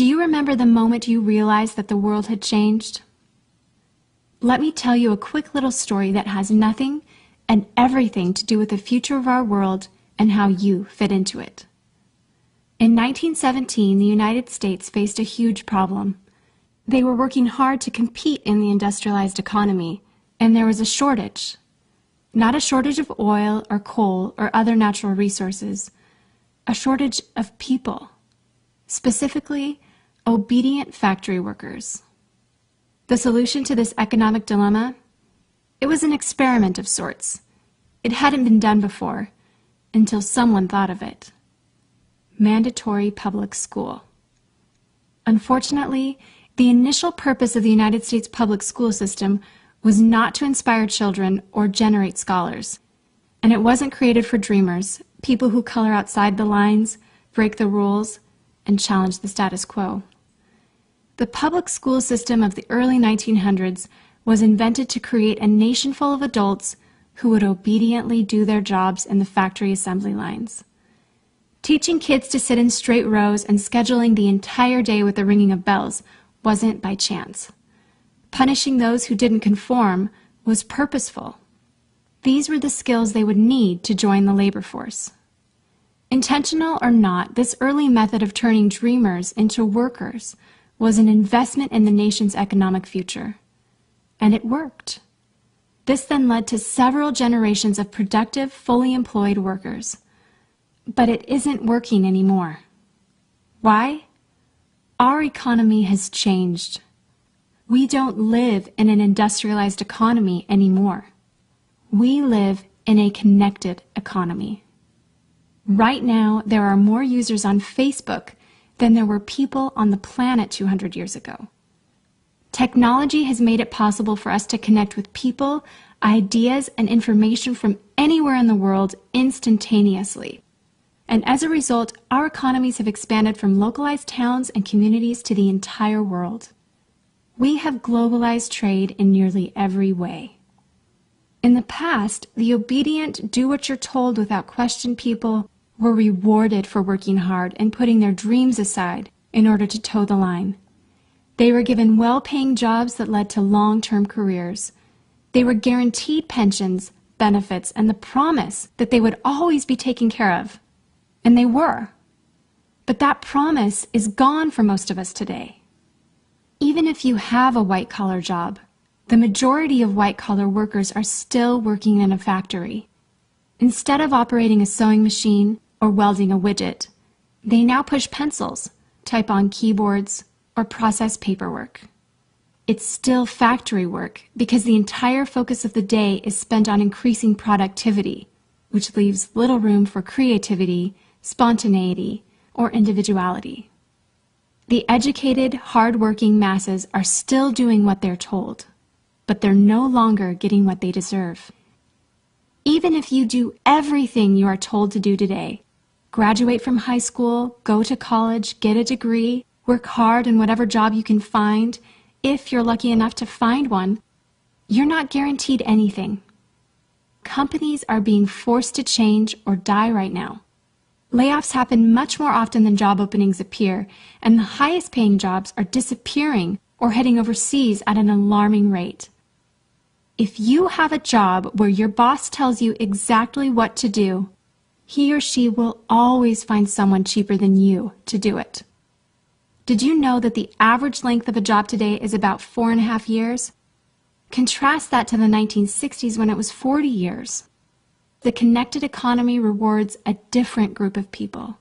Do you remember the moment you realized that the world had changed? Let me tell you a quick little story that has nothing and everything to do with the future of our world and how you fit into it. In 1917, the United States faced a huge problem. They were working hard to compete in the industrialized economy, and there was a shortage. Not a shortage of oil or coal or other natural resources, a shortage of people, specifically obedient factory workers. The solution to this economic dilemma? It was an experiment of sorts. It hadn't been done before, until someone thought of it. Mandatory public school. Unfortunately, the initial purpose of the United States public school system was not to inspire children or generate scholars. And it wasn't created for dreamers, people who color outside the lines, break the rules, and challenge the status quo. The public school system of the early 1900s was invented to create a nation full of adults who would obediently do their jobs in the factory assembly lines. Teaching kids to sit in straight rows and scheduling the entire day with the ringing of bells wasn't by chance. Punishing those who didn't conform was purposeful. These were the skills they would need to join the labor force. Intentional or not, this early method of turning dreamers into workers was an investment in the nation's economic future. And it worked. This then led to several generations of productive, fully employed workers. But it isn't working anymore. Why? Our economy has changed. We don't live in an industrialized economy anymore. We live in a connected economy. Right now, there are more users on Facebook than there were people on the planet 200 years ago. Technology has made it possible for us to connect with people, ideas, and information from anywhere in the world instantaneously. And as a result, our economies have expanded from localized towns and communities to the entire world. We have globalized trade in nearly every way. In the past, the obedient, do-what-you're-told without question people were rewarded for working hard and putting their dreams aside in order to toe the line. They were given well-paying jobs that led to long-term careers. They were guaranteed pensions, benefits, and the promise that they would always be taken care of. And they were. But that promise is gone for most of us today. Even if you have a white-collar job, the majority of white-collar workers are still working in a factory. Instead of operating a sewing machine or welding a widget, they now push pencils, type on keyboards, or process paperwork. It's still factory work because the entire focus of the day is spent on increasing productivity, which leaves little room for creativity, spontaneity, or individuality. The educated, hard-working masses are still doing what they're told, but they're no longer getting what they deserve. Even if you do everything you are told to do today, graduate from high school, go to college, get a degree, work hard in whatever job you can find, if you're lucky enough to find one, you're not guaranteed anything. Companies are being forced to change or die right now. Layoffs happen much more often than job openings appear, and the highest paying jobs are disappearing or heading overseas at an alarming rate. If you have a job where your boss tells you exactly what to do, he or she will always find someone cheaper than you to do it. Did you know that the average length of a job today is about 4.5 years? Contrast that to the 1960s when it was 40 years. The connected economy rewards a different group of people.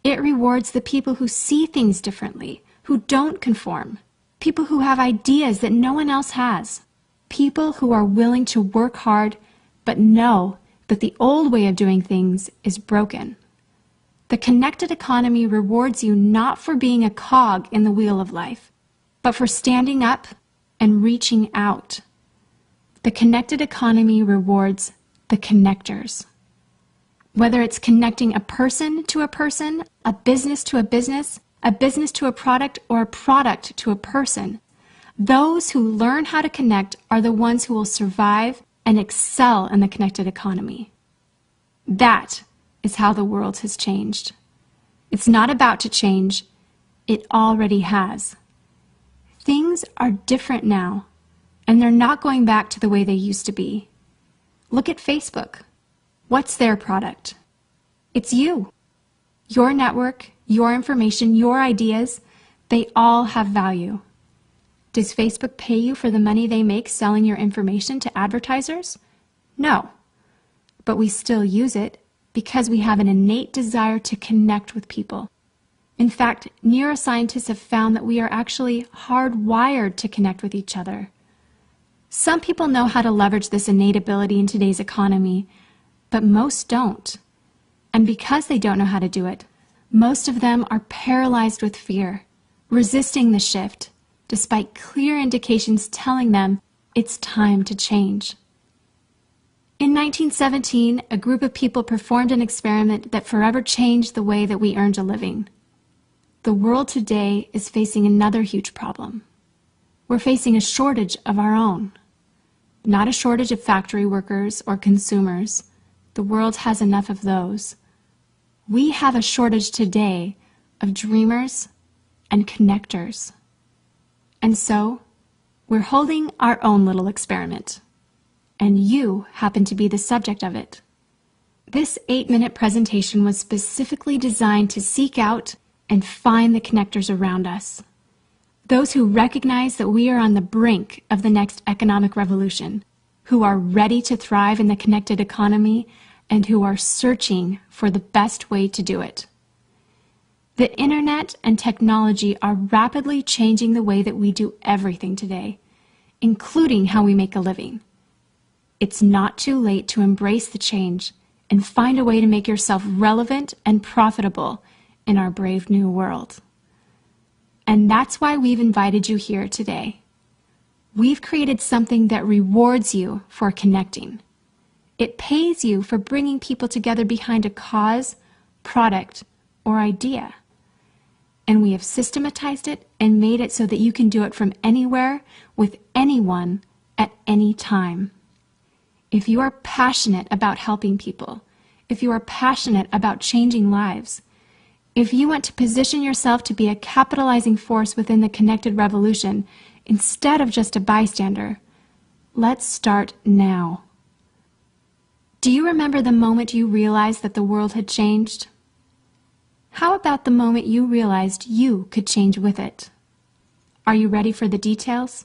It rewards the people who see things differently, who don't conform, people who have ideas that no one else has, people who are willing to work hard but know that the old way of doing things is broken. The connected economy rewards you not for being a cog in the wheel of life, but for standing up and reaching out. The connected economy rewards the connectors. Whether it's connecting a person to a person, a business to a business to a product, or a product to a person, those who learn how to connect are the ones who will survive and excel in the connected economy. That is how the world has changed. It's not about to change, It already has. Things are different now, and they're not going back to the way they used to be. Look at Facebook. What's their product? It's you. Your network, your information, your ideas, they all have value. Does Facebook pay you for the money they make selling your information to advertisers? No. But we still use it because we have an innate desire to connect with people. In fact, neuroscientists have found that we are actually hardwired to connect with each other. Some people know how to leverage this innate ability in today's economy, but most don't. And because they don't know how to do it, most of them are paralyzed with fear, resisting the shift, despite clear indications telling them it's time to change. In 1917, a group of people performed an experiment that forever changed the way that we earned a living. The world today is facing another huge problem. We're facing a shortage of our own. Not a shortage of factory workers or consumers. The world has enough of those. We have a shortage today of dreamers and connectors. And so, we're holding our own little experiment. And you happen to be the subject of it. This 8-minute presentation was specifically designed to seek out and find the connectors around us. Those who recognize that we are on the brink of the next economic revolution, who are ready to thrive in the connected economy, and who are searching for the best way to do it. The internet and technology are rapidly changing the way that we do everything today, including how we make a living. It's not too late to embrace the change and find a way to make yourself relevant and profitable in our brave new world. And that's why we've invited you here today. We've created something that rewards you for connecting. It pays you for bringing people together behind a cause, product, or idea. And we have systematized it and made it so that you can do it from anywhere, with anyone, at any time. If you are passionate about helping people, if you are passionate about changing lives, if you want to position yourself to be a capitalizing force within the connected revolution instead of just a bystander, let's start now. Do you remember the moment you realized that the world had changed? How about the moment you realized you could change with it? Are you ready for the details?